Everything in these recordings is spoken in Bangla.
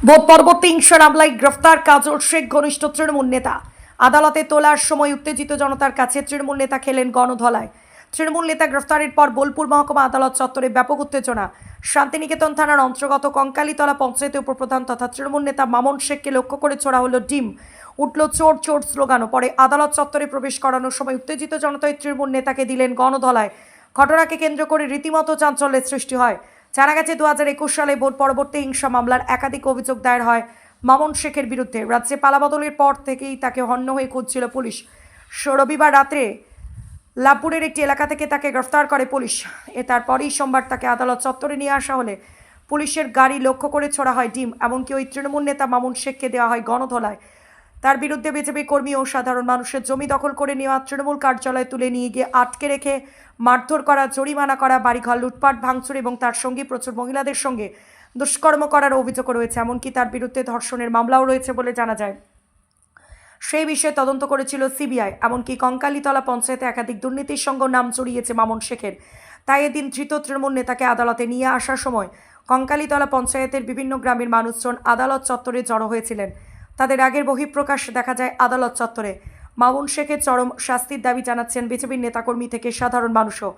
ভোট পরবর্তী হিংসার মামলায় গ্রেফতার কাজল শেখ ঘনিষ্ঠ তৃণমূল নেতা। আদালতে তোলার সময় উত্তেজিত জনতার কাছে তৃণমূল নেতা খেলেন গণধলায়। তৃণমূল নেতা গ্রেফতারের পর বোলপুর মহকুমা আদালত চত্বরে ব্যাপক উত্তেজনা। শান্তিনিকেতন থানার অন্তর্গত কঙ্কালীতলা পঞ্চায়েতের উপপ্রধান তথা তৃণমূল নেতা মামুন শেখকে লক্ষ্য করে ছোড়া হলো ডিম। উঠল চোর চোর স্লোগানও। পরে আদালত চত্বরে প্রবেশ করানোর সময় উত্তেজিত জনতায় তৃণমূল নেতাকে দিলেন গণধলায়। ঘটনাকে কেন্দ্র করে রীতিমতো চাঞ্চল্যের সৃষ্টি হয়। জানা গেছে 2021 সালে ভোট পরবর্তী হিংসা মামলার একাধিক অভিযোগ দায়ের হয় মামুন শেখের বিরুদ্ধে। রাজ্যে পালাবদলের পর থেকেই তাকে হন্য হয়ে খুঁজছিল পুলিশ। রবিবার রাত্রে লাভপুরের একটি এলাকা থেকে তাকে গ্রেফতার করে পুলিশ। তারপরই সোমবার তাকে আদালত চত্বরে নিয়ে আসা হলে পুলিশের গাড়ি লক্ষ্য করে ছোড়া হয় ডিম। এমনকি ওই তৃণমূল নেতা মামুন শেখকে দেওয়া হয় গণধলায়। তার বিরুদ্ধে বিজেপি কর্মী ও সাধারণ মানুষের জমি দখল করে নেওয়া, তৃণমূল কার্যালয়ে তুলে নিয়ে গিয়ে আটকে রেখে মারধর করা, জরিমানা করা, বাড়িঘর লুটপাট ভাঙচুর এবং তার সঙ্গে প্রচুর মহিলাদের সঙ্গে দুষ্কর্ম করার অভিযোগ রয়েছে। এমনকি তার বিরুদ্ধে ধর্ষণের মামলাও রয়েছে বলে জানা যায়। সেই বিষয়ে তদন্ত করেছিল সিবিআই। এমনকি কঙ্কালীতলা পঞ্চায়েতে একাধিক দুর্নীতির সঙ্গে নাম জড়িয়েছে মামুন শেখের। তাই এদিন ধৃত তৃণমূল নেতাকে আদালতে নিয়ে আসার সময় কঙ্কালীতলা পঞ্চায়েতের বিভিন্ন গ্রামের মানুষজন আদালত চত্বরে জড়ো হয়েছিলেন। তাদের আগের বহিঃপ্রকাশ দেখা যায় আদালত চত্বরে। মামুন শেখের চরম শাস্তির দাবি জানাচ্ছেন বিজেপির নেতাকর্মী থেকে সাধারণ মানুষও।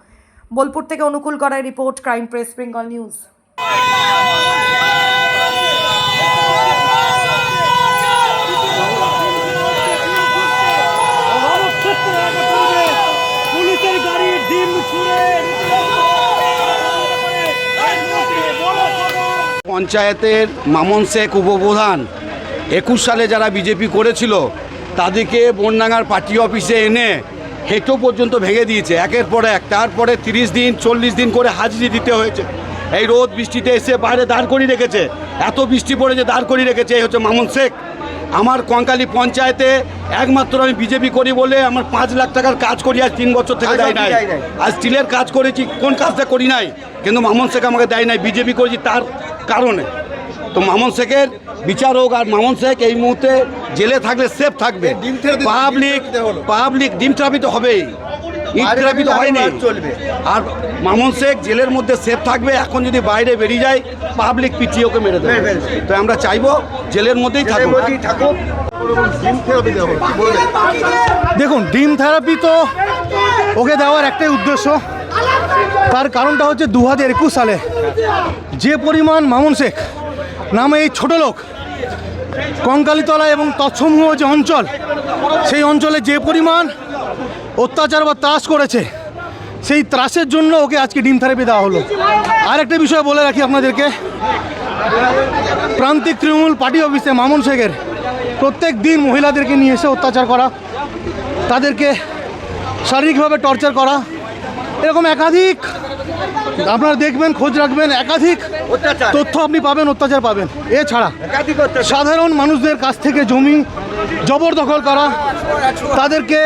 বোলপুর থেকে Anukul Garai report, crime press Bengal news. পঞ্চায়েতের মামুন শেখ উপপ্রধান 21 সালে যারা বিজেপি করেছিল তাদেরকে বনডাঙ্গার পার্টি অফিসে এনে হেঁটো পর্যন্ত ভেঙে দিয়েছে একের পর এক। তারপরে 30 দিন 40 দিন করে হাজিরি দিতে হয়েছে। এই রোদ বৃষ্টিতে এসে বাইরে দাঁড় করিয়ে রেখেছে, এত বৃষ্টি পড়েছে দাঁড় করিয়ে রেখেছে। এই হচ্ছে মামুন শেখ। আমার কঙ্কালী পঞ্চায়েতে একমাত্র আমি বিজেপি করি বলে আমার 5 লাখ টাকার কাজ করি, আজ 3 বছর থেকে দেয় নাই। আজ স্টিলের কাজ করেছি, কোন কাজটা করি নাই, কিন্তু মামুন শেখ আমাকে দেয় নাই। বিজেপি করেছি তার কারণে। তো মামুন শেখের বিচার হোক। আর মামুন শেখ এই মুহূর্তে জেলে থাকলে সেফ থাকবে। পাবলিক ডিম থেরাপি তো হবেই, ইট থেরাপি তো হয়নি। আর মামুন শেখ জেলের মধ্যে সেফ থাকবে। এখন যদি বাইরে বেরিয়ে যায় পাবলিক পিটিয়ে ওকে মেরে দেবে। তো আমরা চাইবো জেলের মধ্যেই থাকুক। দেখুন, ডিম থেরাপি তো ওকে দেওয়ার একটাই উদ্দেশ্য। তার কারণটা হচ্ছে 2021 সালে যে পরিমাণ মামুন শেখ নামে এই ছোট লোক কঙ্কালীতলা এবং তৎসমূহ যে অঞ্চল, সেই অঞ্চলে যে পরিমাণ অত্যাচার বা ত্রাস করেছে, সেই ত্রাসের জন্য ওকে আজকে ডিম থেরাপি দেওয়া হলো। আর একটা বিষয় বলে রাখি আপনাদেরকে, প্রান্তিক তৃণমূল পার্টি অফিসে মামুন শেখের প্রত্যেক দিন মহিলাদেরকে নিয়ে এসে অত্যাচার করা, তাদেরকে শারীরিকভাবে টর্চার করা, এরকম একাধিক আপনারা দেখবেন, খোঁজ রাখবেন, একাধিক তথ্য আপনি পাবেন, অত্যাচার পাবেন। এছাড়া সাধারণ মানুষদের কাছ থেকে জমি জবরদখল করা, তাদেরকে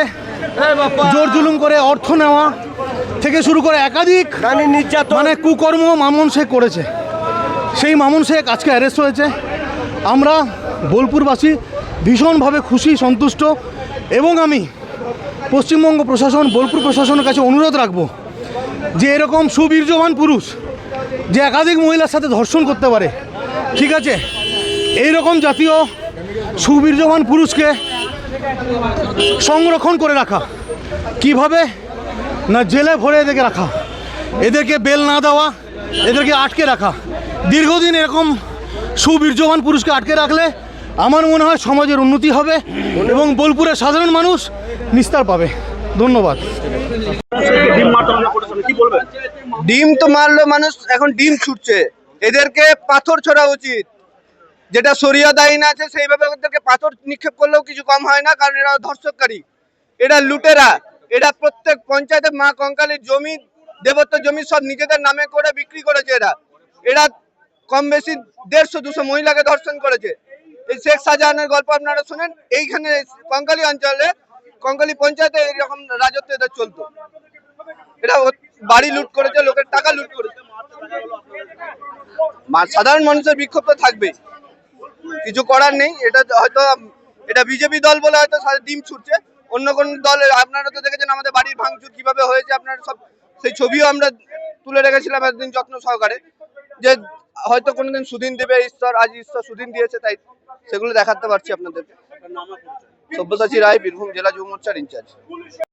জোর জুলুম করে অর্থ নেওয়া থেকে শুরু করে একাধিক মানে কুকর্ম মামুন শেখ করেছে। সেই মামুন শেখ আজকে অ্যারেস্ট হয়েছে। আমরা বোলপুরবাসী ভীষণভাবে খুশি, সন্তুষ্ট, এবং আমি পশ্চিমবঙ্গ প্রশাসন, বোলপুর প্রশাসনের কাছে অনুরোধ রাখবো যে এরকম সুবীর্যবান পুরুষ যে একাধিক মহিলার সাথে ধর্ষণ করতে পারে, ঠিক আছে, এইরকম জাতীয় সুবীর্যবান পুরুষকে সংরক্ষণ করে রাখা, কিভাবে না জেলে ভরে এদেরকে রাখা, এদেরকে বেল না দেওয়া, এদেরকে আটকে রাখা। দীর্ঘদিন এরকম সুবীর্যবান পুরুষকে আটকে রাখলে আমার মনে হয় সমাজের উন্নতি হবে এবং বোলপুরের সাধারণ মানুষ নিস্তার পাবে। ধন্যবাদ। ডিম তো মারলো মানুষ, এখন ডিম ছুটছে। এদেরকে পাথর ছোড়া উচিত, যেটা শরিয়ত আইন আছে সেইভাবে ওদেরকে পাথর নিক্ষেপ করলেও কিছু কম হয় না, কারণ এরা ধর্ষককারী, এরা লুটেরা। এরা প্রত্যেক পঞ্চায়েতে মা কঙ্কালীর জমি, দেবত্ব জমি সব নিজেদের নামে করে বিক্রি করেছে। এরা কম বেশি 150-200 মহিলাকে ধর্ষণ করেছে। এই শেখ শাহজাহানের গল্প আপনারা শুনেন। এইখানে কঙ্কালী অঞ্চলে, কঙ্কালী পঞ্চায়েতে এইরকম রাজত্ব এদের চলতো। এরা বাড়ি লুট করেছে, লোকের টাকা লুট করেছে। সাধারণ মানুষের বিক্ষোভ তো থাকবে, কিছু করার নেই। এটা বিজেপি দল বলে হয়তো ডিম ছুটছে, অন্য কোন দল। আপনারা তো দেখেছেন আমাদের বাড়ির ভাঙচুর কিভাবে হয়েছে, আপনারা সব সেই ছবিও আমরা তুলে রেখেছিলাম একদিন যত্ন সহকারে, যে হয়তো কোনোদিন সুদিন দেবে ঈশ্বর, আজ ঈশ্বর সুদিন দিয়েছে, তাই সেগুলো দেখাতে পারছি আপনাদেরকে। সব্যসাচী রায়, বীরভূম জেলা যুব মোর্চার ইনচার্জ।